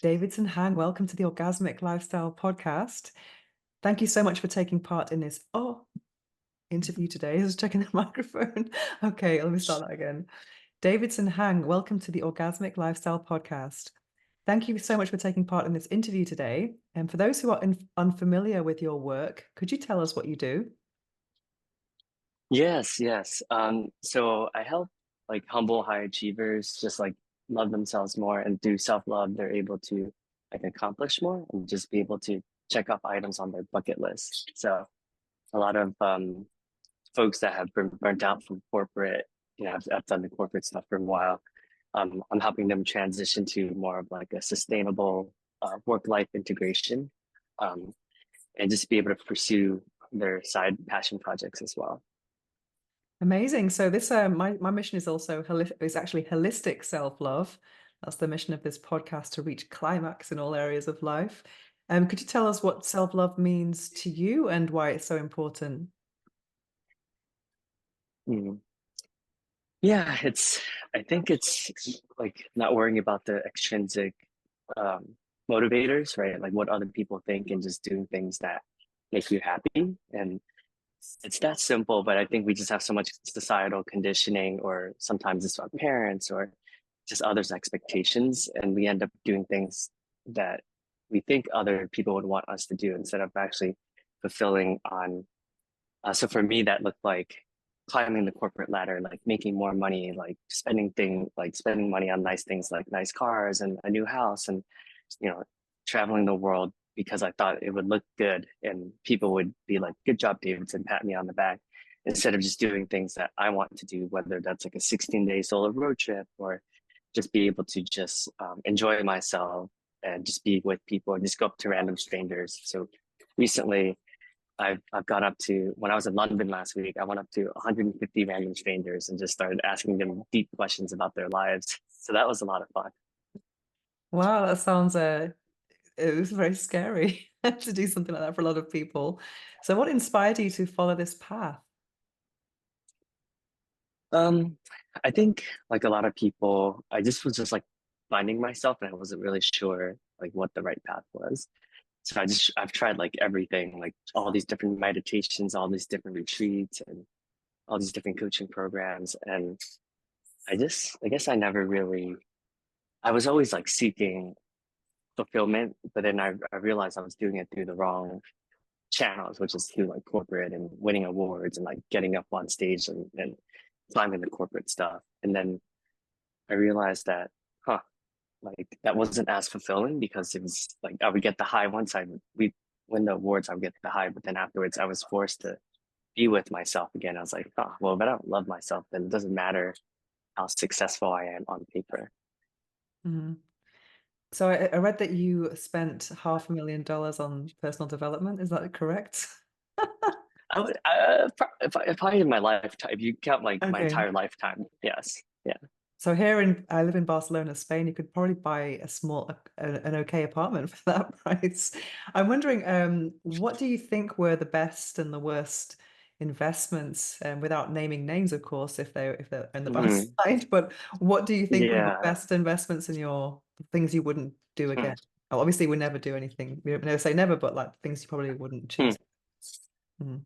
Davidson Hang, welcome to the Orgasmic Lifestyle Podcast. Thank you so much for taking part in this interview today. Just checking the microphone. Okay, let me start that again. Davidson Hang, welcome to the Orgasmic Lifestyle Podcast. Thank you so much for taking part in this interview today. And for those who are unfamiliar with your work, could you tell us what you do? Yes. So I help like humble high achievers just like love themselves more, and through self-love, they're able to like accomplish more and just be able to check off items on their bucket list. So a lot of folks that have been burnt out from corporate, I've done the corporate stuff for a while. I'm helping them transition to more of like a sustainable work-life integration, um, and just be able to pursue their side passion projects as well. Amazing. So this my mission is also is actually holistic self-love. That's the mission of this podcast, to reach climax in all areas of life. Could you tell us what self-love means to you and why it's so important? Mm. Yeah, I think it's like not worrying about the extrinsic um, motivators, right? Like what other people think, and just doing things that make you happy. And it's that simple, but I think we just have so much societal conditioning, or sometimes it's our parents or just others' expectations. And we end up doing things that we think other people would want us to do instead of actually fulfilling on. So for me, that looked like climbing the corporate ladder, like making more money, like spending money on nice things like nice cars and a new house, and you know, traveling the world because I thought it would look good and people would be like, "Good job, Davidson," pat me on the back, instead of just doing things that I want to do, whether that's like a 16-day solo road trip or just be able to just enjoy myself and just be with people and just go up to random strangers. So recently, I've got up to, when I was in London last week, I went up to 150 random strangers and just started asking them deep questions about their lives. So that was a lot of fun. Wow, that sounds it was very scary to do something like that for a lot of people. So what inspired you to follow this path? Um, I think like a lot of people, I just was just like finding myself, and I wasn't really sure like what the right path was. So I've tried like everything, like all these different meditations, all these different retreats, and all these different coaching programs. And I guess I never really, I was always like seeking fulfillment, but then I realized I was doing it through the wrong channels, which is through like corporate and winning awards and like getting up on stage and climbing the corporate stuff. And then I realized that, huh, like that wasn't as fulfilling, because it was like I would get the high once we win the awards, I would get the high, but then afterwards I was forced to be with myself again. I was like, oh, well, if I don't love myself, then it doesn't matter how successful I am on paper. Mhm. So I read that you spent $500,000 on personal development. Is that correct? If I in my lifetime, if you count like my Okay. entire lifetime, yes, yeah. So I live in Barcelona, Spain. You could probably buy an okay apartment for that price. I'm wondering, what do you think were the best and the worst investments, without naming names, of course, if they're in the bad Mhm. side, but what do you think were the Yeah. best investments in your things you wouldn't do Hmm. again? Oh, obviously, we never do anything. We never say never, but like things you probably wouldn't Hmm. choose. Mm.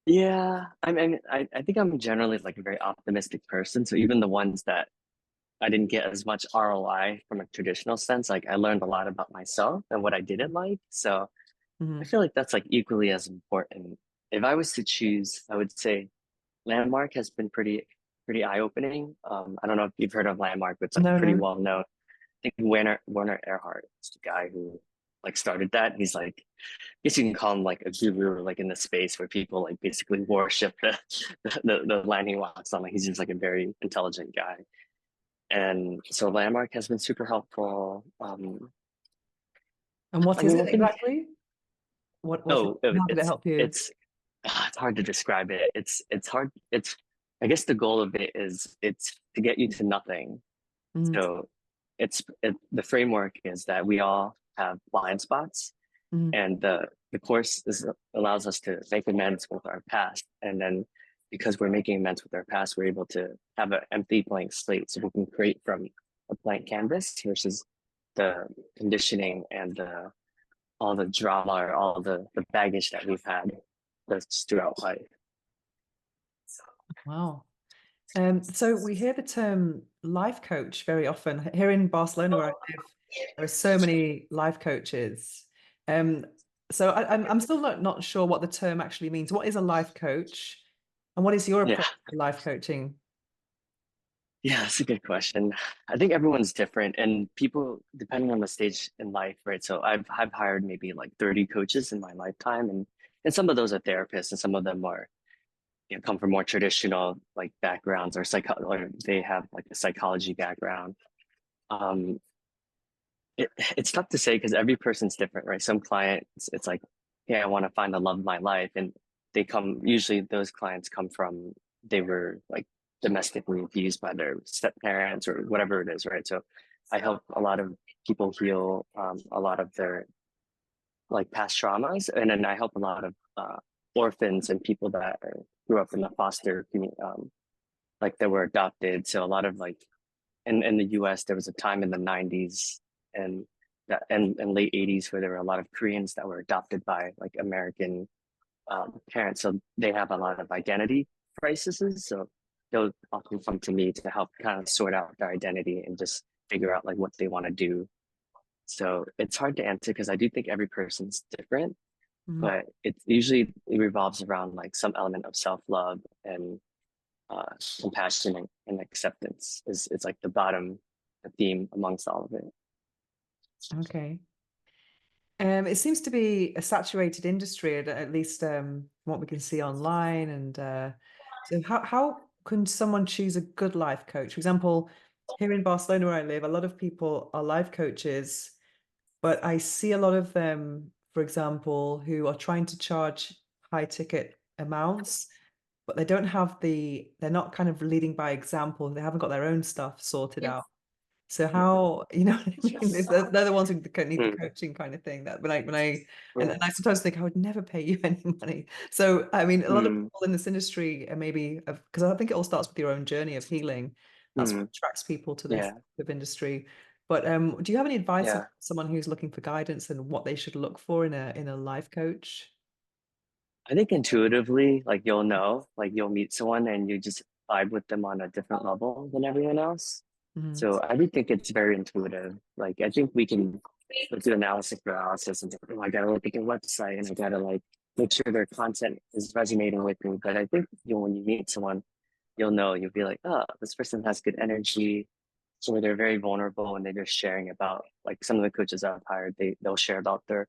Yeah. I think I'm generally like a very optimistic person. So even the ones that I didn't get as much ROI from a traditional sense, like I learned a lot about myself and what I didn't like. So I Mhm. feel like that's like equally as important. If I was to choose, I would say Landmark has been pretty eye-opening. I don't know if you've heard of Landmark, but it's like No, pretty no. well known. I think Werner Erhard is the guy who like started that. He's like, I guess you can call him like a guru, like in the space where people like basically worship the land he walks on. Like he's just like a very intelligent guy. And so Landmark has been super helpful. And what I is mean, it I think, exactly? oh, How did it help you? it's hard to describe it. It's hard. I guess the goal of it is it's to get you to nothing. Mm, So the framework is that we all have blind spots, mm, and allows us to make amends with our past. And then because we're making amends with our past, we're able to have an empty blank slate, so we can create from a blank canvas versus the conditioning and the all the drama or all the baggage that we've had that's throughout life. Wow. So we hear the term life coach very often. Here in Barcelona, where I live, there are so many life coaches. Um, so I'm still not sure what the term actually means. What is a life coach, and what is your Yeah, approach to life coaching? yeah, that's a good question. I think everyone's different, and people depending on the stage in life, right? So I've hired maybe like 30 coaches in my lifetime, and some of those are therapists, and some of them are come from more traditional like backgrounds or they have like a psychology background. Um, it's tough to say because every person's different, right? Some clients, it's like, yeah, I want to find the love of my life, and usually those clients come from they were like domestically abused by their step parents or whatever it is, right? So I help a lot of people heal a lot of their like past traumas, and then I help a lot of orphans and people that grew up in the foster community, like that were adopted. So a lot of like in the US, there was a time in the 90s and and late 80s where there were a lot of Koreans that were adopted by like American parents. So they have a lot of identity crises. So they'll often come to me to help kind of sort out their identity and just figure out like what they want to do. So it's hard to answer because I do think every person's different, Mhm. but it revolves around like some element of self-love and uh, compassion and acceptance is it's like the bottom theme amongst all of it. Okay. It seems to be a saturated industry, at least from what we can see online. And so, how can someone choose a good life coach? For example, here in Barcelona, where I live, a lot of people are life coaches, but I see a lot of them, for example, who are trying to charge high ticket amounts, but they don't have they're not kind of leading by example. They haven't got their own stuff sorted out. So how, you know what I mean? They're the ones who need the Mm, coaching kind of thing. That when I and yeah. I sometimes think I would never pay you any money. So I mean, a lot of Mm, people in this industry are maybe because I think it all starts with your own journey of healing. That's what mm, attracts people to this yeah. type of industry. But do you have any advice of Yeah. someone who's looking for guidance and what they should look for in a life coach? I think intuitively, like you'll know, like you'll meet someone and you just vibe with them on a different level than everyone else. Mhm. So I do think it's very intuitive. Like I think we can do analysis paralysis and oh, I gotta look at their website and I gotta like make sure their content is resonating with me. But I think when you meet someone, you'll know, you'll be like, oh, this person has good energy. So they're very vulnerable and they're just sharing about like some of the coaches I've hired, they'll share about their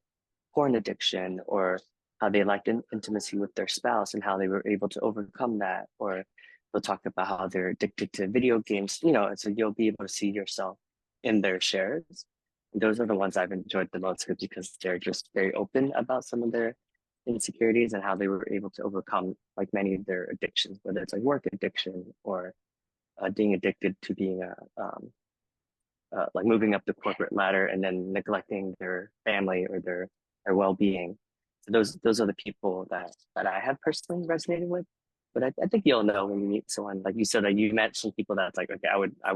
porn addiction or how they lacked intimacy with their spouse and how they were able to overcome that. Or they'll talk about how they're addicted to video games, so you'll be able to see yourself in their shares. Those are the ones I've enjoyed the most because they're just very open about some of their insecurities and how they were able to overcome like many of their addictions, whether it's like work addiction or being addicted to being like moving up the corporate ladder and then neglecting their family or their well-being. So those are the people that I have personally resonated with. But I think you'll know when you meet someone like you said that you met some people that's like, okay, I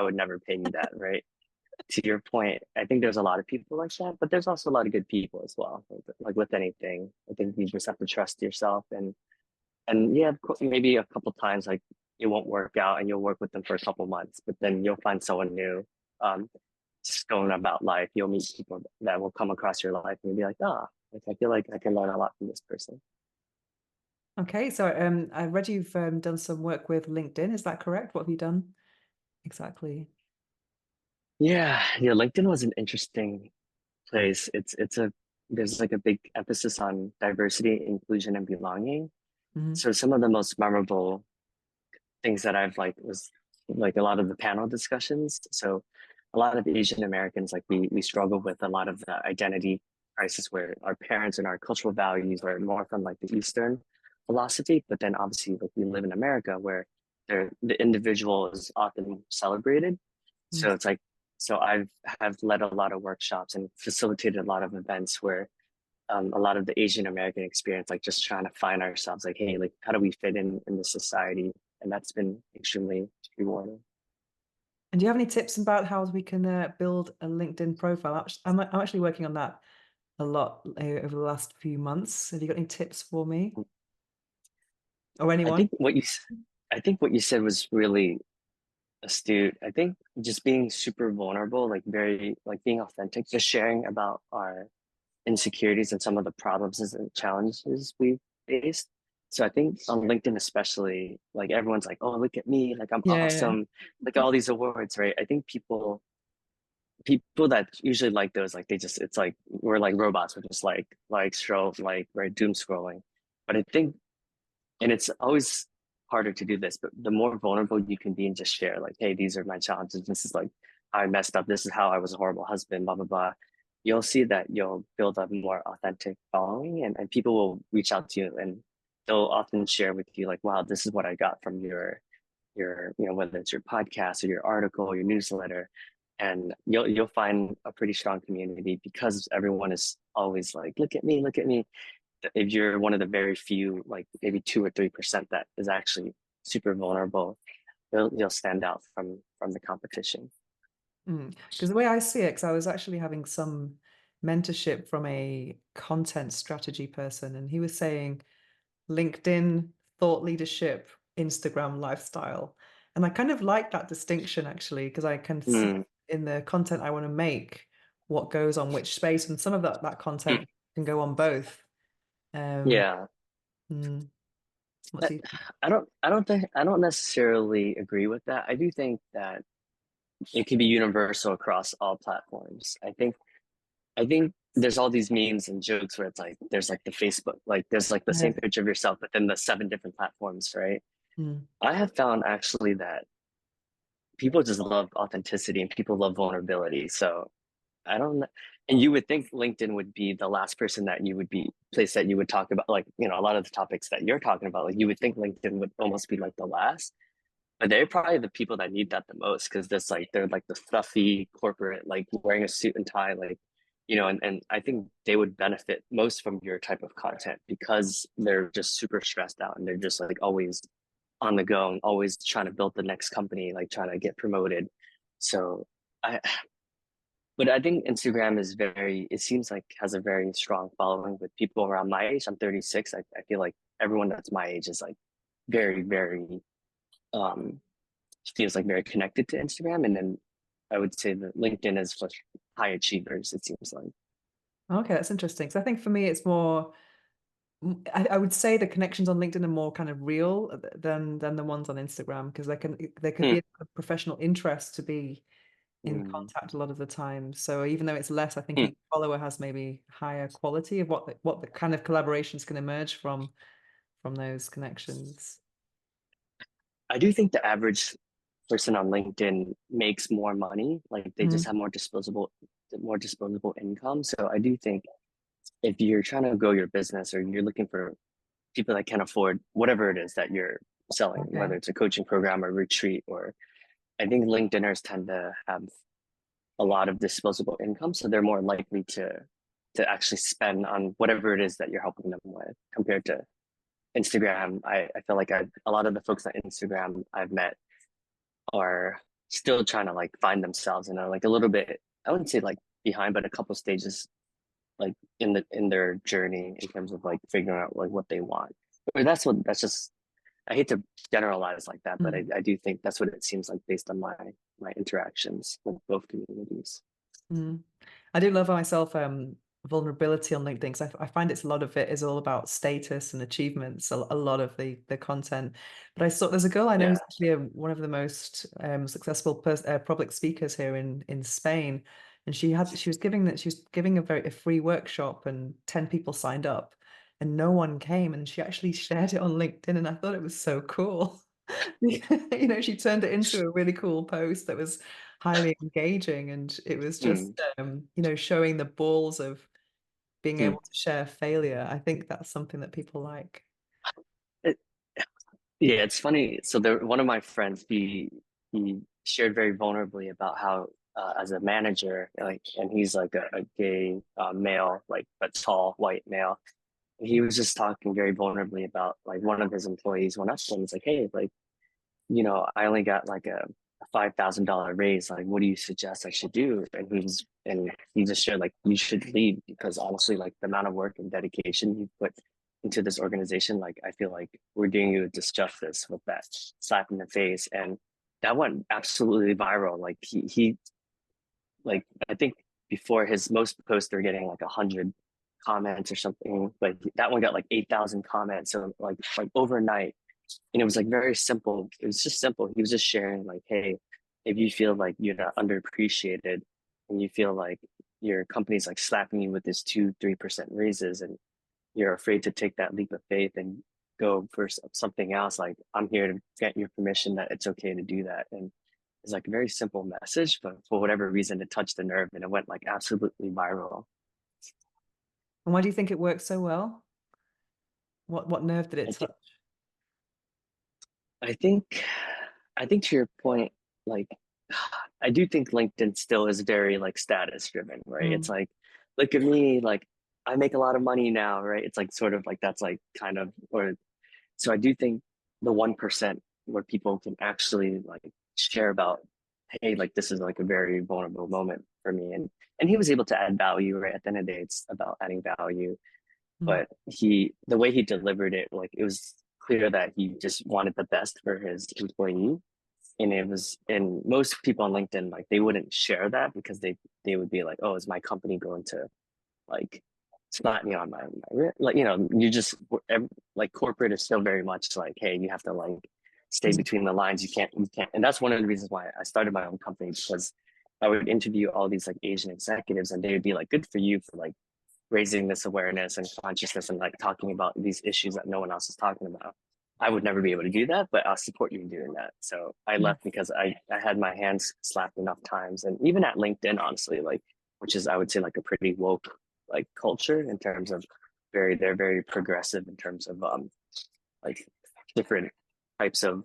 would never pay you that, right? To your point, I think there's a lot of people like that, but there's also a lot of good people as well. Like with anything, I think you just have to trust yourself and yeah, of course, maybe a couple times like it won't work out and you'll work with them for a couple months, but then you'll find someone new. Um, just going about life, you'll meet people that will come across your life and you'll be like, ah, like I feel like I can learn a lot from this person. Okay, so I read you've done some work with LinkedIn. Is that correct? What have you done exactly? Yeah, LinkedIn was an interesting place. It's a there's like a big emphasis on diversity, inclusion, and belonging. Mhm. So some of the most memorable things that I've like was like a lot of the panel discussions. So a lot of Asian Americans, like we struggle with a lot of the identity crisis where our parents and our cultural values are more from like the Eastern philosophy, but then obviously like we live in America where the individual is often celebrated. So Mm. it's like so I've have led a lot of workshops and facilitated a lot of events where a lot of the Asian American experience, like just trying to find ourselves, like, hey, like how do we fit in the society? And that's been extremely rewarding. And do you have any tips about how we can build a LinkedIn profile? I'm actually working on that a lot over the last few months. Have you got any tips for me or I anyone? think I think what you said was really astute. I think just being super vulnerable, like very like being authentic, just sharing about our insecurities and some of the problems and challenges we faced. So I think on LinkedIn especially, like everyone's like, "Oh, look at me! Like I'm Yeah, awesome! Like all these awards, right?" I think people that usually like those, like they just it's like we're like robots. We're just like scroll like right doom scrolling. But I think and it's always harder to do this, but the more vulnerable you can be and just share, like, hey, these are my challenges. This is like how I messed up. This is how I was a horrible husband, blah, blah, blah. You'll see that you'll build a more authentic following and people will reach out to you and they'll often share with you like, wow, this is what I got from whether it's your podcast or your article or your newsletter. And you'll find a pretty strong community because everyone is always like, look at me, if you're one of the very few, like maybe 2 or 3% that is actually super vulnerable, you'll stand out from the competition. Because the way I see it, because I was actually having some mentorship from a content strategy person, and he was saying LinkedIn, thought leadership, Instagram lifestyle. And I kind of like that distinction actually, because I can see Mm, in the content I want to make what goes on which space, and some of that mm, content can go on both. Um, yeah. mm, what's I, he? I don't necessarily agree with that. I do think that it can be universal across all platforms. I think there's all these memes and jokes where it's like there's like the Facebook, like there's like the Yeah. same picture of yourself, but then the 7 different platforms, right? Mm, I have found actually that people just love authenticity and people love vulnerability. So I don't know. And you would think LinkedIn would be the last person that you would be place that you would talk about, like, a lot of the topics that you're talking about, like you would think LinkedIn would almost be like the last, but they're probably the people that need that the most because that's like they're like the stuffy corporate, like wearing a suit and tie, like, and I think they would benefit most from your type of content because they're just super stressed out and they're just like always on the go and always trying to build the next company, like trying to get promoted. So I, but I think Instagram is it seems like has a very strong following with people around my age. I'm 36. I feel like everyone that's my age is like very, very, um, feels like very connected to Instagram. And then I would say that LinkedIn is for high achievers, it seems like. okay, that's interesting. So I think for me, it's more. I would say the connections on LinkedIn are more kind of real than the ones on Instagram because there could Mm, be a professional interest to be in mm, contact a lot of the time. So even though it's less, I think mm. each follower has maybe higher quality of what the kind of collaborations can emerge from those connections. I do think the average person on LinkedIn makes more money. Like they just Mm, have more disposable income. So I do think if you're trying to grow your business or you're looking for people that can afford whatever it is that you're selling, whether okay. it's a coaching program or retreat, or I think LinkedIners tend to have a lot of disposable income, so they're more likely to actually spend on whatever it is that you're helping them with compared to Instagram. I feel like a lot of the folks on Instagram I've met are still trying to like find themselves and are like a little bit, I wouldn't say like behind, but a couple stages like in their journey in terms of like figuring out like what they want. Or that's just I hate to generalize like that, but Mm. I do think that's what it seems like based on my interactions with both communities. Mm. I do love myself vulnerability on LinkedIn because I find it's a lot of it is all about status and achievements, a lot of the content. But I saw there's a girl I know Yeah. who's actually one of the most successful public speakers here in Spain, and she was giving a free workshop and 10 people signed up and no one came and she actually shared it on LinkedIn and I thought it was so cool. She turned it into a really cool post that was highly engaging and it was just Mm, showing the balls of being mm. able to share failure. I think that's something that people like. It, yeah, it's funny. So one of my friends, he shared very vulnerably about how as a manager, like, and he's like a gay male, like a tall white male. He was just talking very vulnerably about like one of his employees went up to him and was like, hey, like, I only got like a $5,000 raise. Like, what do you suggest I should do? And he just shared like you should leave because honestly, like the amount of work and dedication you put into this organization, like I feel like we're doing you a disjustice with that slap in the face. And that went absolutely viral. Like he like I think before his most posts were getting like 100 comments or something. Like that one got like 8,000 comments. So like overnight, and it was like very simple. It was just simple. He was just sharing like, hey, if you feel like you're not underappreciated, and you feel like your company's like slapping you with this 2-3% raises, and you're afraid to take that leap of faith and go for something else, like I'm here to get your permission that it's okay to do that. And it's like a very simple message, but for whatever reason, it touched the nerve and it went like absolutely viral. And why do you think it worked so well? What nerve did it I think, touch? I think, I think to your point, like, I do think LinkedIn still is very like status driven, right? It's Mm, like, look at me, like I make a lot of money now, right? It's like sort of like that's like kind of, or so I do think the 1% where people can actually like share about, hey, like this is like a very vulnerable moment for me. And he was able to add value, right? At the end of the day, it's about adding value. mm, But the way he delivered it, like it was clear that he just wanted the best for his employee. And it was, and most people on LinkedIn, like they wouldn't share that because they would be like, oh, is my company going to like slap me on my like you just like corporate is still very much like, hey, you have to like stay mm, between the lines. You can't, and that's one of the reasons why I started my own company, because I would interview all these like Asian executives and they would be like, good for you for like raising this awareness and consciousness and like talking about these issues that no one else is talking about. I would never be able to do that, but I'll support you in doing that. So I mm. left because I had my hands slapped enough times. And even at LinkedIn, honestly, like, which is, I would say, like a pretty woke like culture in terms of they're very progressive in terms of like different types of,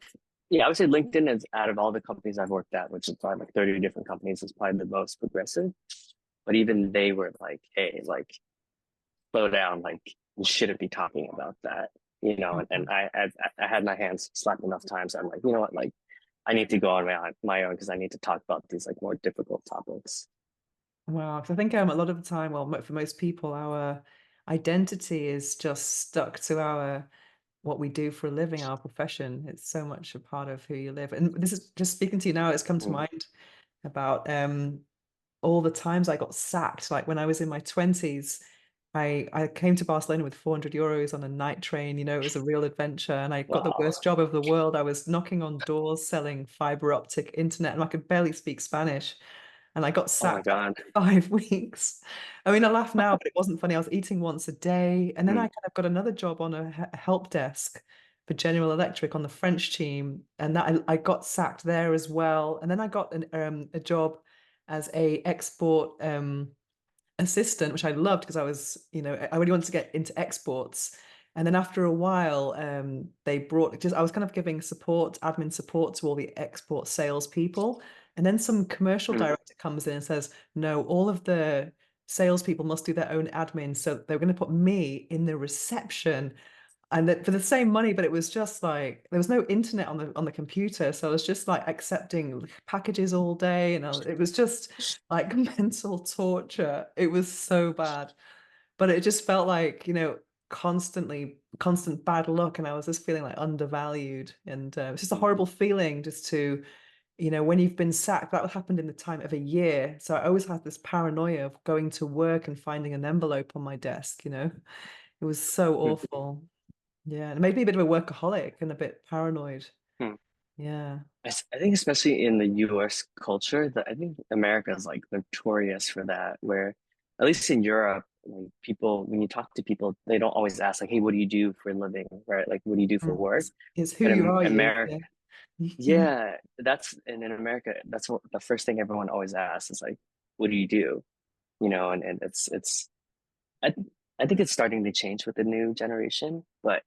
yeah, I would say LinkedIn is, out of all the companies I've worked at, which is probably like 30 different companies, is probably the most progressive. But even they were like, hey, like slow down, like you shouldn't be talking about that, and Mhm. I had my hands slapped enough times. I'm like, you know what, like I need to go on my own because I need to talk about these like more difficult topics. Wow, 'cause I think a lot of the time, well, for most people, our identity is just stuck to our what we do for a living, our profession. It's so much a part of who you live. And this is just speaking to you now, it's come to Mm. mind about all the times I got sacked. Like when I was in my 20s, I came to Barcelona with 400 euros on a night train. It was a real adventure, and I got the Wow. worst job of the world. I was knocking on doors selling fiber optic internet, and I could barely speak Spanish. And I got Oh my sacked God. after 5 weeks. I mean, I laugh now, but it wasn't funny. I was eating once a day. And then I Mm. kind of got another job on a help desk for General Electric on the French team. And that I got sacked there as well. And then I got a job as a export assistant, which I loved because I really wanted to get into exports. And then after a while, they brought just I was kind of giving admin support to all the export salespeople. And then some commercial Mm. director comes in and says, no, all of the salespeople must do their own admin. So they're going to put me in the reception and that for the same money, but it was just like there was no internet on the computer, so I was just like accepting packages all day, and it was just like mental torture. It was so bad, but it just felt like constant bad luck, and I was just feeling like undervalued, and it's just a horrible feeling just to when you've been sacked. That happened in the time of a year, so I always had this paranoia of going to work and finding an envelope on my desk. It was so Mm. awful. Yeah, and it made me a bit of a workaholic and a bit paranoid. Mm. Yeah. I think especially in the US culture, that I think America is like notorious for that, where at least in Europe, like people, when you talk to people, they don't always ask like, hey, what do you do for a living, right? Like, what do you do for Mm. work? It's who But you in are, you. America, Yeah. yeah, and in America, that's what the first thing everyone always asks is like, what do you do? And I, I think it's starting to change with the new generation, but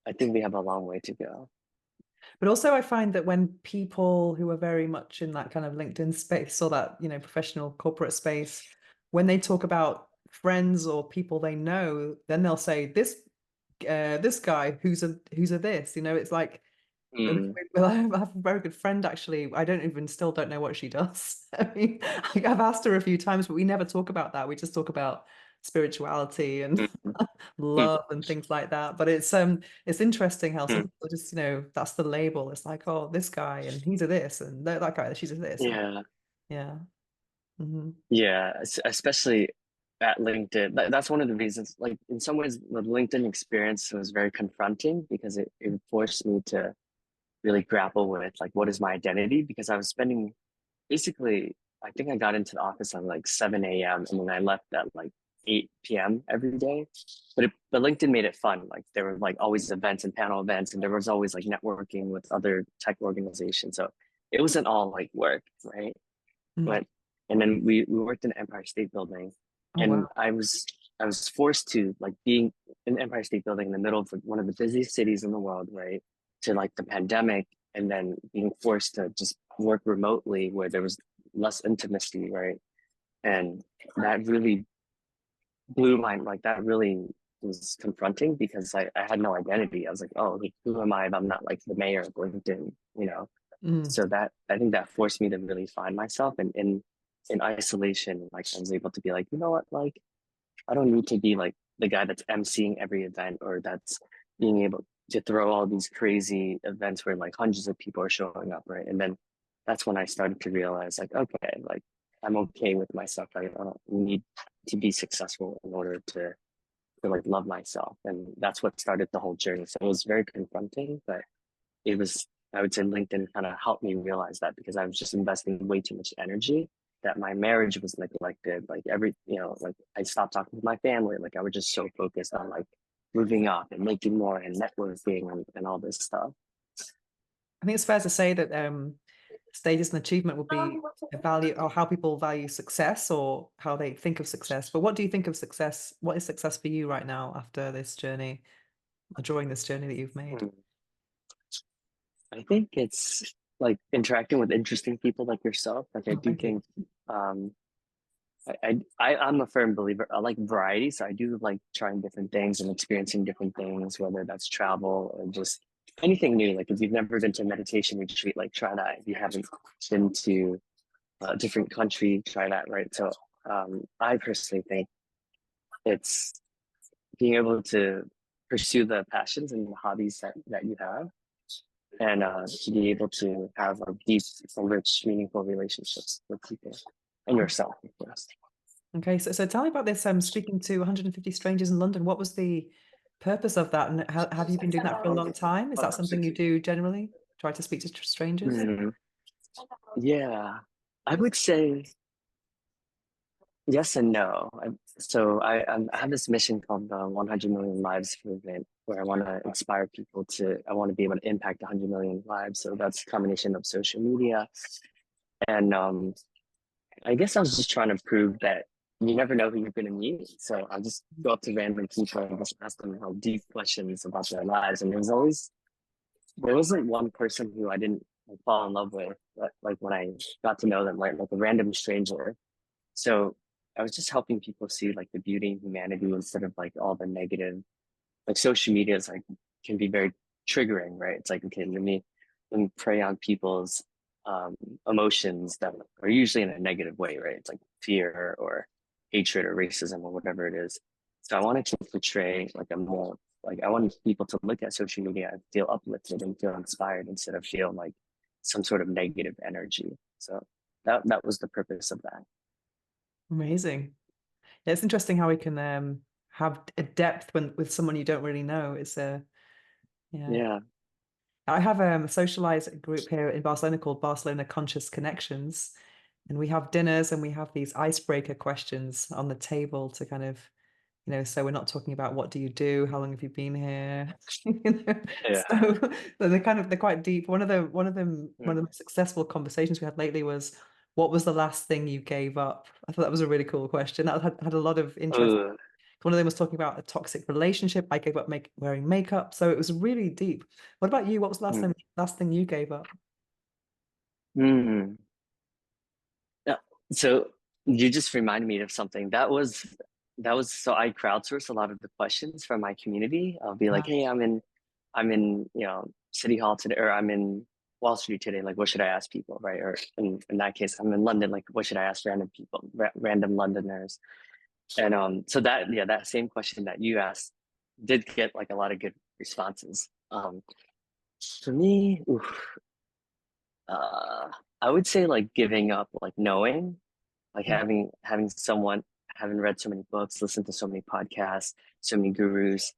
I think we have a long way to go. But also I find that when people who are very much in that kind of LinkedIn space or that, professional corporate space, when they talk about friends or people they know, then they'll say this guy who's a this, it's like Mm, Well, I have a very good friend actually. I don't even still don't know what she does. I mean, like, I've asked her a few times, but we never talk about that. We just talk about spirituality and mm, mm, love and things like that. But it's interesting how some mm. people just, that's the label. It's like, oh, this guy and he's a this and that guy, she's a this. And Yeah. yeah. Hmm. Yeah, especially at LinkedIn. That's one of the reasons, like in some ways, the LinkedIn experience was very confronting because it forced me to really grapple with like what is my identity because I was spending basically I think I got into the office at like 7 a.m. and then I left at like 8 p.m. every day. But LinkedIn made it fun. Like there were like always events and panel events and there was always like networking with other tech organizations. So it wasn't all like work, right? Mm. But and then we worked in the Empire State Building, Oh and wow. I was forced to like being in the Empire State Building in the middle of like, one of the busiest cities in the world, right? To like the pandemic, and then being forced to just work remotely where there was less intimacy, right? And that really blew my like that really was confronting because I had no identity. I was like, oh, like, who am I if I'm not like the mayor of LinkedIn, you know? Mm. So that I think that forced me to really find myself and in isolation, like I was able to be like, you know what, like I don't need to be like the guy that's emceeing every event or that's being able to throw all these crazy events where like hundreds of people are showing up, right? And then that's when I started to realize like, okay, like I'm okay with myself. I don't need to be successful in order to like love myself. And that's what started the whole journey. So it was very confronting, but it was I would say LinkedIn kind of helped me realize that because I was just investing way too much energy that my marriage was neglected. Like like I stopped talking to my family. Like I was just so focused on like moving up and making more and networking and all this stuff. I think it's fair to say that status and achievement would be a value or how people value success or how they think of success. But what do you think of success? What is success for you right now after this journey or during this journey that you've made? Hmm. I think it's like interacting with interesting people like yourself. Like I Oh, do thank you. think um I'm a firm believer. I like variety, so I do like trying different things and experiencing different things, whether that's travel or just anything new. Like if you've never been to a meditation retreat, like try that. If you haven't been to a different country, try that. Right. So I personally think it's being able to pursue the passions and the hobbies that you have, and to be able to have a deep, rich, meaningful relationships with people and yourself, of course. Okay, so tell me about this. Speaking to 150 strangers in London. What was the purpose of that, and have you been doing that for a long time? Is that something you do generally? Try to speak to strangers? Mhm. Yeah, I would say yes and no. I have this mission called the 100 Million Lives Movement, where I want to inspire people I want to be able to impact 100 million lives. So that's a combination of social media. And I guess I was just trying to prove that you never know who you're going to meet. So I'll just go up to random people and just ask them how deep questions about their lives. And there wasn't one person who I didn't like, fall in love with, like when I got to know them, right? Like a random stranger. So I was just helping people see like the beauty in humanity instead of like all the negative. Like social media is like can be very triggering, right? It's like okay, let me prey on people's um, emotions that are usually in a negative way, right? It's like fear or hatred or racism or whatever it is. So I wanted to portray like a more like I wanted people to look at social media and feel uplifted and feel inspired instead of feel like some sort of negative energy. So that was the purpose of that. Amazing. Yeah, it's interesting how we can have a depth when with someone you don't really know. It's yeah. Yeah. I have a socialized group here in Barcelona called Barcelona Conscious Connections, and we have dinners and we have these icebreaker questions on the table to kind of, so we're not talking about what do you do, how long have you been here, Yeah. so they're quite deep. One of the Mm. most successful conversations we had lately was, what was the last thing you gave up? I thought that was a really cool question. That had a lot of interest. Oh, One of them was talking about a toxic relationship. I gave up wearing makeup. So it was really deep. What about you? What was the mm. last thing you gave up? Mm. Yeah. So you just reminded me of something. That was so I crowdsourced a lot of the questions from my community. I'll be like, Wow. hey, I'm in, City Hall today, or I'm in Wall Street today, like what should I ask people, right? Or in that case, I'm in London, like what should I ask random people, random Londoners? And so that yeah, that same question that you asked did get like a lot of good responses. For me, oof, uh, I would say like giving up, like knowing, like Mm. having someone, having read so many books, listened to so many podcasts, so many gurus.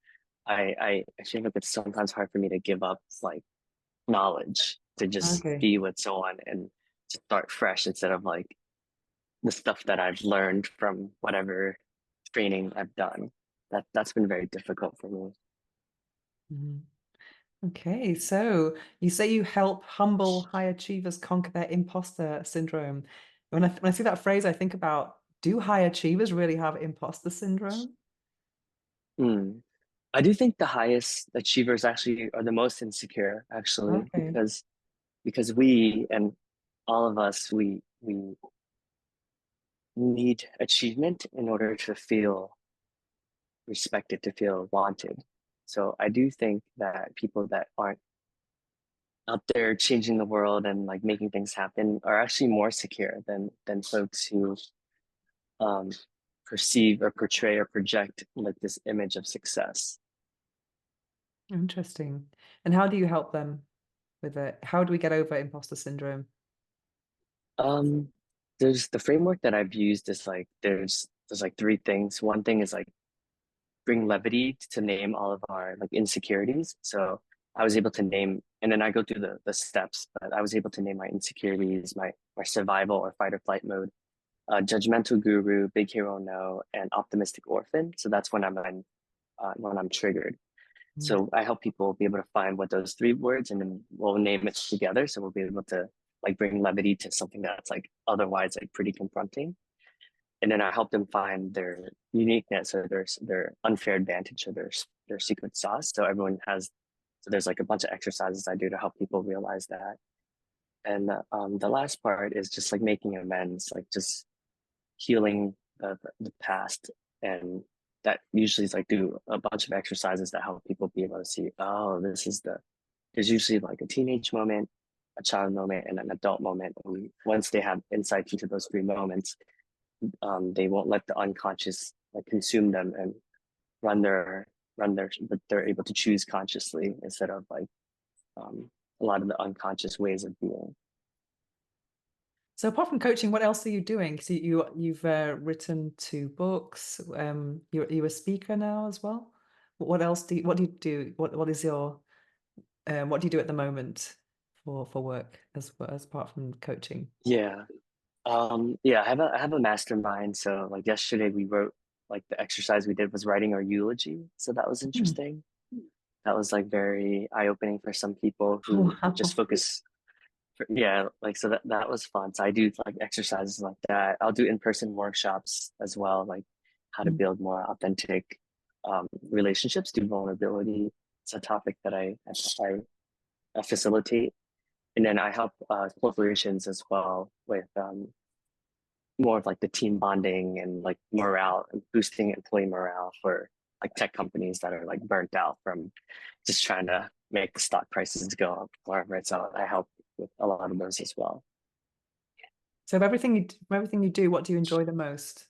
I feel like it's sometimes hard for me to give up like knowledge to just Okay. be with someone and to start fresh instead of like the stuff that I've learned from whatever training I've done. That's been very difficult for me. Mhm. Okay, so you say you help humble high achievers conquer their imposter syndrome. When I see that phrase, I think about, do high achievers really have imposter syndrome? Hmm. I do think the highest achievers actually are the most insecure, actually, Okay, because we and all of us we need achievement in order to feel respected, to feel wanted. So I do think that people that aren't out there changing the world and like making things happen are actually more secure than folks who um, perceive or portray or project like this image of success. interesting. And how do you help them with it? How do we get over imposter syndrome? Um, there's the framework that I've used is like there's like three things. One thing is like bring levity to name all of our like insecurities. So I was able to name, and then I go through the steps, but I was able to name my insecurities, my survival or fight or flight mode, judgmental guru, big hero no, and optimistic orphan. So that's when I'm triggered. Mm. So I help people be able to find what those three words, and then we'll name it together. So we'll be able to like bring levity to something that's like otherwise like pretty confronting. And then I help them find their uniqueness or their unfair advantage or their secret sauce. So everyone has, so there's like a bunch of exercises I do to help people realize that. And the last part is just like making amends, like just healing the past. And that usually is like do a bunch of exercises that help people be able to see, oh, there's usually like a teenage moment, a child moment, and an adult moment. And once they have insight into those three moments, they won't let the unconscious like consume them and run their, but they're able to choose consciously instead of like um, a lot of the unconscious ways of being. So apart from coaching, what else are you doing? So you've written two books. You're a speaker now as well. What else do you do? What is your what do you do at the moment for work as apart from coaching? Yeah. Yeah, I have a mastermind. So like yesterday we wrote like the exercise we did was writing our eulogy. So that was Hmm. interesting. That was like very eye-opening for some people Oh, who just wow. focus. Yeah, like so that was fun. So I do like exercises like that. I'll do in-person workshops as well, like how to Mm. build more authentic relationships through vulnerability. It's a topic that I facilitate, and then I help corporations as well with more of like the team bonding and like morale and boosting employee morale for like tech companies that are like burnt out from just trying to make the stock prices go up, right? So I help with a lot of those as well. So everything you do, what do you enjoy the most?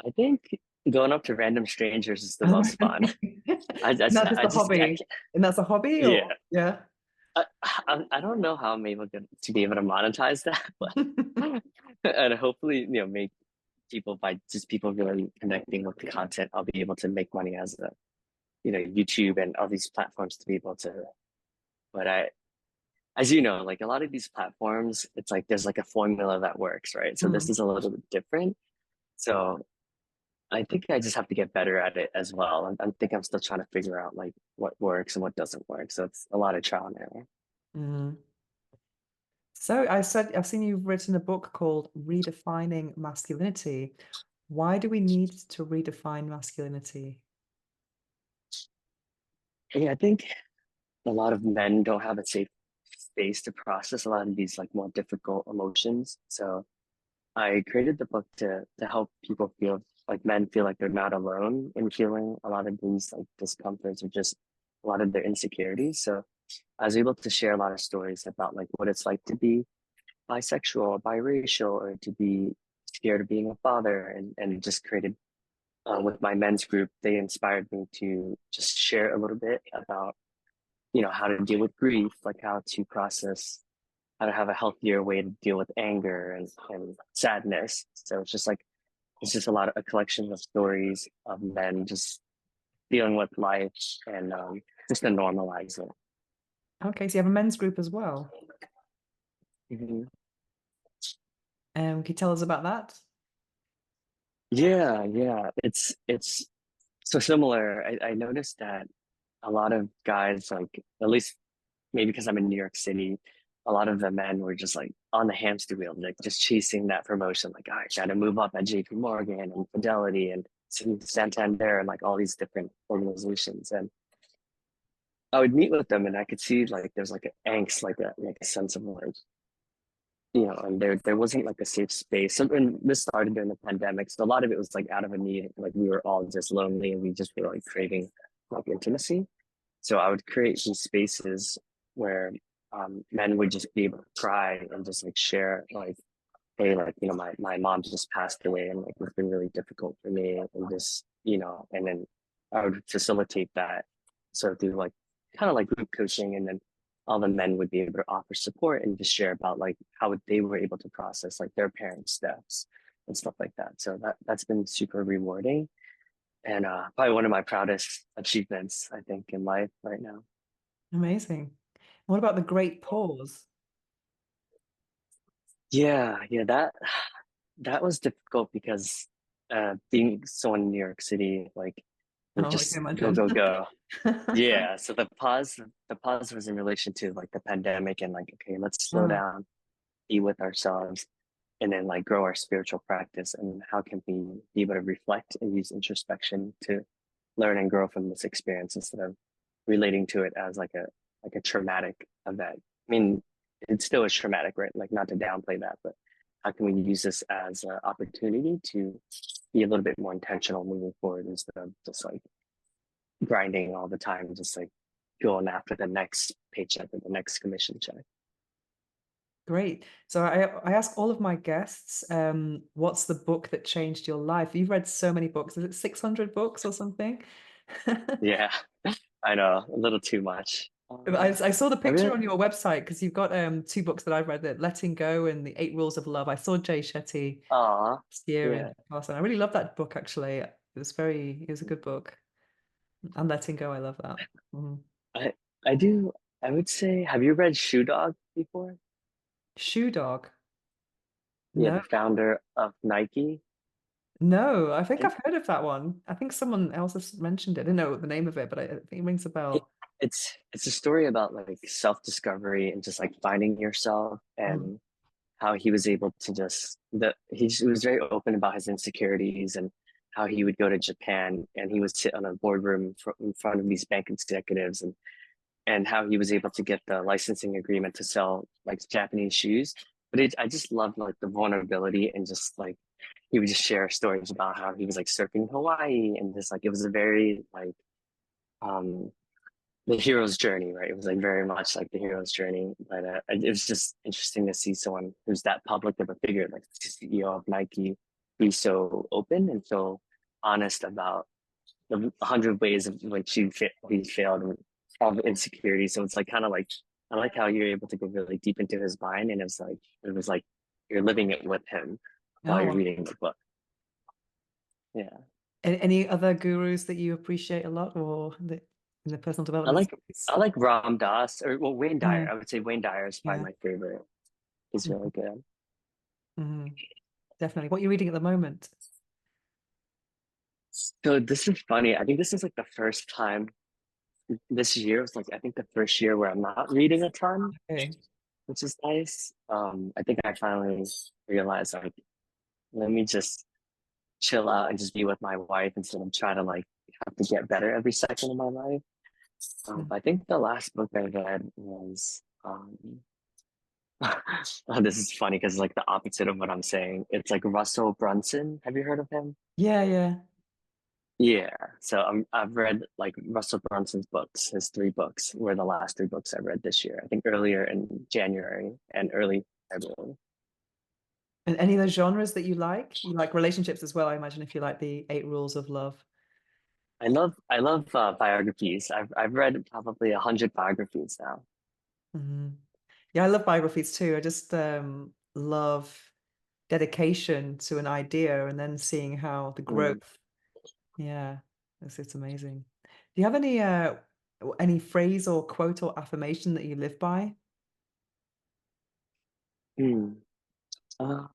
I think going up to random strangers is the Oh, most fun. really? Not just I a just, I hobby, can't, and that's a hobby, yeah. or yeah. I don't know how I'm able to be able to monetize that, but and hopefully, make people by just people really connecting with the content, I'll be able to make money as a, YouTube and all these platforms to be able to. But as you know, like a lot of these platforms, it's like there's like a formula that works, right? So this Mm, is a little bit different. So I think I just have to get better at it as well. I think I'm still trying to figure out like what works and what doesn't work. So it's a lot of trial and error. mm. So I said I've seen you've written a book called Redefining Masculinity. Why do we need to redefine masculinity? Yeah, I think a lot of men don't have a safe space to process a lot of these like more difficult emotions. So I created the book to help people feel like men feel like they're not alone in feeling a lot of these like discomforts or just a lot of their insecurities. So I was able to share a lot of stories about like what it's like to be bisexual or biracial or to be scared of being a father, and it just created with my men's group, they inspired me to just share a little bit about, how to deal with grief, like how to process, how to have a healthier way to deal with anger and sadness. So it's just a collection of stories of men just dealing with life and just to normalize it. Okay, so you have a men's group as well. Mhm. Can you tell us about that? Yeah, yeah. It's so similar. I noticed that a lot of guys, like at least maybe because I'm in New York City, a lot of the men were just like on the hamster wheel, like just chasing that promotion. Like, I got to move up at JP Morgan and Fidelity and Santander and like all these different organizations. And I would meet with them and I could see like there's like an angst, like a sense of like, and there wasn't like a safe space. So, and this started during the pandemic. So a lot of it was like out of a need, like we were all just lonely and we just were like craving like intimacy. So I would create these spaces where men would just be able to cry and just like share like, hey, like, my mom just passed away and like it's been really difficult for me and just, and then I would facilitate that sort of through like kind of like group coaching, and then all the men would be able to offer support and just share about like how they were able to process like their parents' deaths and stuff like that. So that's been super rewarding and probably one of my proudest achievements, I think, in life right now. Amazing. What about the Great Pause? Yeah, yeah, that was difficult because being someone in New York City, like we're Oh, I can just go, imagine. go, go. Yeah. So the pause was in relation to like the pandemic and like, okay, let's slow Mm, down, be with ourselves, and then like grow our spiritual practice. And how can we be able to reflect and use introspection to learn and grow from this experience instead of relating to it as like a traumatic event. I mean, it still is traumatic, right? Like not to downplay that, but how can we use this as an opportunity to be a little bit more intentional moving forward instead of just like grinding all the time, just like going after the next paycheck or the next commission check. great. So I ask all of my guests, what's the book that changed your life? You've read so many books. Is it 600 books or something? Yeah, I know, a little too much. I saw the I picture really, on your website because you've got two books that I've read, that Letting Go and The Eight Rules of Love. I saw Jay Shetty aw, last year in yeah. Boston. I really love that book actually. It was a good book. And Letting Go, I love that. Mhm. I I do. I would say, have you read Shoe Dog before? Shoe Dog. Yeah, No, the founder of Nike. no, I think It, I've heard of that one. I think someone else has mentioned it. I didn't know the name of it, but I think it rings a it bell. it's a story about like self-discovery and just like finding yourself, Mm. and how he was able to he was very open about his insecurities, and how he would go to Japan and he would sit on a boardroom in front of these bank executives, and how he was able to get the licensing agreement to sell like Japanese shoes. But I just loved like the vulnerability and just like he would just share stories about how he was like surfing Hawaii and just like it was a very like um the hero's journey, right? It was like very much like the hero's journey, but it was just interesting to see someone who's that public of a figure, like the CEO of Nike, be so open and so honest about the 100 ways of when he failed and all the insecurities. So it's like kind of like I like how you're able to go really deep into his mind, and it was like you're living it with him while you're Oh, reading the book. Yeah, any other gurus that you appreciate a lot, or in the personal I development like space? I like Ram Dass, or well, Wayne Yeah, Dyer. I would say Wayne Dyer is probably yeah, my favorite. He's really mhm, good. mhm, definitely. What are you reading at the moment? So this is funny. I think this is like the first time this year was like I think the first year where I'm not reading a ton, Okay. which is nice. I think I finally realized like let me just chill out and just be with my wife instead of trying to like have to get better every second of my life. Mm. I think the last book I read was oh, this is funny because it's like the opposite of what I'm saying. It's like Russell Brunson. Have you heard of him? Yeah, yeah. Yeah. So I've read like Russell Brunson's books. His three books were the last three books I read this year. I think earlier in January and early February. And any of those genres that you like? You like relationships as well, I imagine, if you like the Eight Rules of Love. I love biographies. I've read probably 100 biographies now. Mhm. Yeah, I love biographies too. I just love dedication to an idea and then seeing how the Mm. growth. Yeah, it's amazing. Do you have any phrase or quote or affirmation that you live by? Mm. Uh,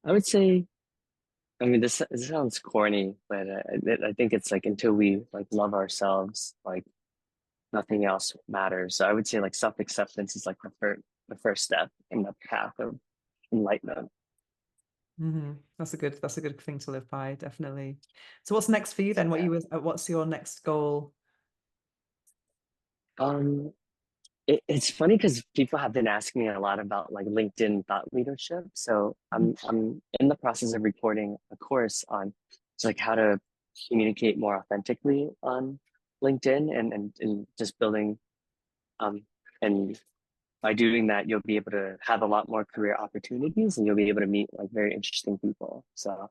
I would say, I mean, this sounds corny, but I think it's like until we like love ourselves, like nothing else matters. So I would say like self-acceptance is like the first step in the path of enlightenment. That's a good thing to live by, definitely. So what's next for you then? Yeah. What's your next goal? Um, it's funny because people have been asking me a lot about like LinkedIn thought leadership. So Mhm. I'm in the process of recording a course on like how to communicate more authentically on LinkedIn and just building um and by doing that you'll be able to have a lot more career opportunities and you'll be able to meet like very interesting people. So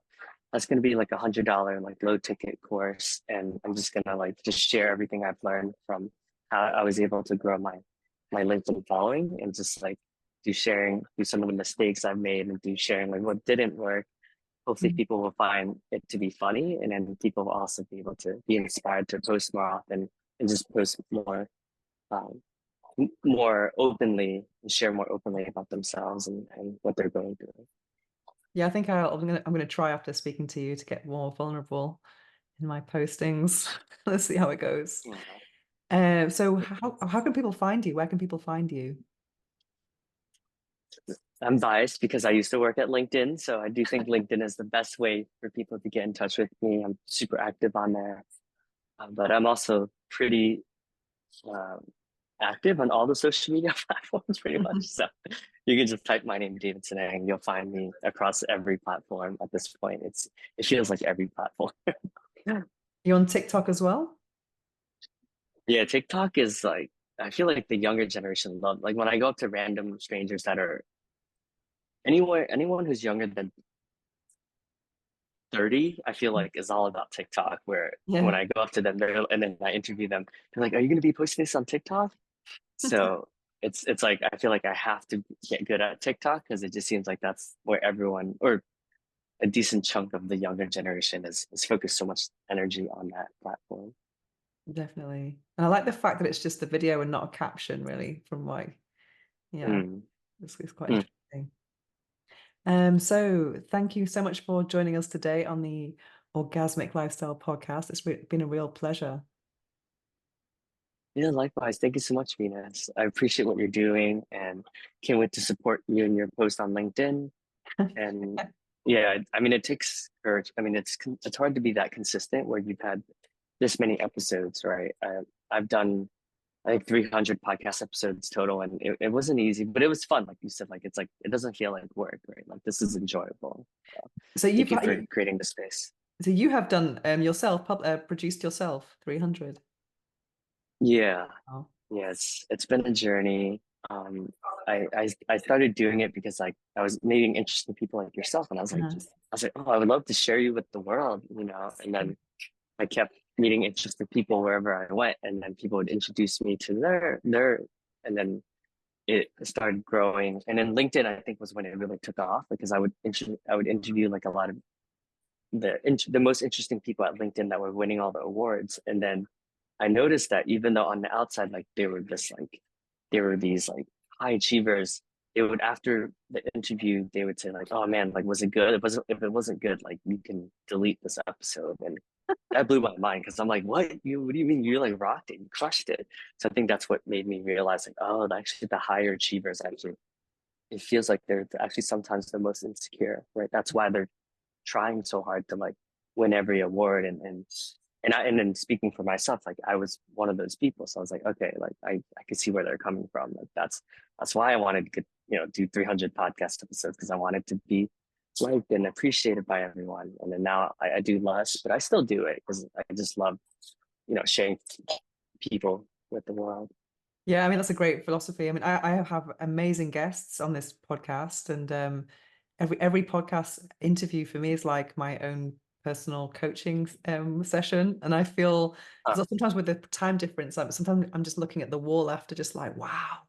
that's going to be like $100 like low ticket course, and I'm just gonna like just share everything I've learned from how I was able to grow my LinkedIn following and just like do some of the mistakes I've made and do sharing like what didn't work. Hopefully Mhm. people will find it to be funny, and then people will also be able to be inspired to post more often and just post um, more openly and share more openly about themselves and what they're going through. Yeah, I think I'm gonna try after speaking to you to get more vulnerable in my postings. Let's see how it goes. Yeah. So how can people find you? Where can people find you? I'm biased because I used to work at LinkedIn, so I do think LinkedIn is the best way for people to get in touch with me. I'm super active on there, but I'm also pretty um, active on all the social media platforms, pretty much. So you can just type my name, Davidson, and you'll find me across every platform at this point. It feels like every platform. You on TikTok as well? Yeah, TikTok is like I feel like the younger generation love like when I go up to random strangers that are anyone who's younger than 30, I feel like is all about TikTok, where when Yeah, I go up to them and then I interview them, they're like, "Are you going to be posting this on TikTok?" So it's like I feel like I have to get good at TikTok because it just seems like that's where everyone or a decent chunk of the younger generation is focused so much energy on that platform. definitely. And I like the fact that it's just a video and not a caption, really, from like, yeah, Mm, it's quite mm. interesting. So thank you so much for joining us today on the Orgasmic Lifestyle Podcast. Been a real pleasure. Yeah, likewise. Thank you so much, Venus. I appreciate what you're doing and can't wait to support you and your post on LinkedIn. And yeah, I mean, it takes courage. I mean, it's hard to be that consistent where you've had this many episodes, right? I've done I think 300 podcast episodes total, and it wasn't easy, but it was fun. Like you said, like it's like it doesn't feel like work, right? Like this is enjoyable. So So thank you for creating the space. you have done yourself produced yourself 300. Yeah, Oh. yeah, it's been a journey. Um, I started doing it because like I was meeting interesting people like yourself, and Uh-huh. oh, I would love to share you with the world, you know. And then I kept meeting interesting people wherever I went, and then people would introduce me to and then it started growing. And then LinkedIn, I think, was when it really took off because I would interview like a lot of the most interesting people at LinkedIn that were winning all the awards, and then I noticed that even though on the outside, like they were these like high achievers, they would after the interview, they would say like, "Oh man, like was it good? If it wasn't good, like you can delete this episode." And that blew my mind because I'm like, what do you mean you like rocked it? You crushed it." So I think that's what made me realize like, oh, actually the higher achievers actually it feels like they're actually sometimes the most insecure, right? That's why they're trying so hard to like win every award and then speaking for myself, like I was one of those people. So I was like, okay, like I could see where they're coming from. Like that's why I wanted to get, do 300 podcast episodes because I wanted to be liked and appreciated by everyone. And then now I do less, but I still do it because I just love, sharing people with the world. Yeah, I mean that's a great philosophy. I mean, I have amazing guests on this podcast, and every podcast interview for me is like my own personal coaching session. And I feel Uh, because sometimes with the time difference, sometimes I'm just looking at the wall after, just like wow,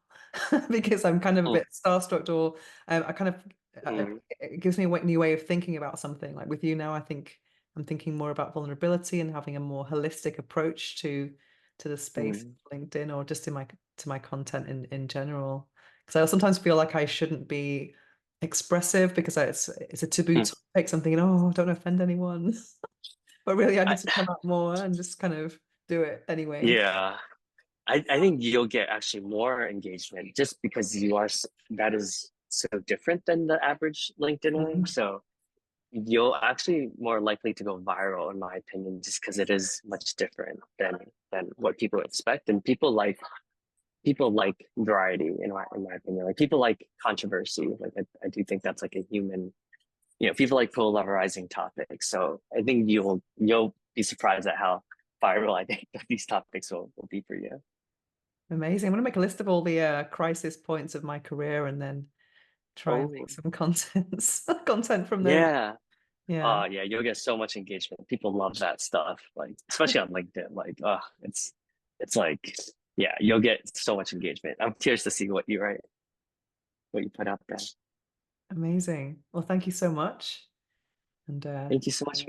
because I'm kind of a mm, bit starstruck, or I kind of mm, it gives me a new way of thinking about something. Like with you now, I think I'm thinking more about vulnerability and having a more holistic approach to the space mm, of LinkedIn, or just in my to my content in general. Because I sometimes feel like I shouldn't be expressive because it's a taboo mm. topic, something, and oh, don't offend anyone. But really, I I, need to come out more and just kind of do it anyway. yeah, I think you'll get actually more engagement just because that is so different than the average LinkedIner. Mm. So you'll actually more likely to go viral, in my opinion, just because it is much different than what people expect. And people like variety, in my opinion. Like people like controversy. Like I do think that's like a human. People like polarizing topics. So I think you'll be surprised at how viral I think that these topics will be for you. Amazing. I'm going to make a list of all the crisis points of my career and then try and Oh make some content from those. yeah. Yeah, Yeah, you'll get so much engagement. People love that stuff. Like especially on LinkedIn. Like, it's like, yeah, you'll get so much engagement. I'm curious to see what you put out there. amazing. Well, thank you so much. And Thank you so much.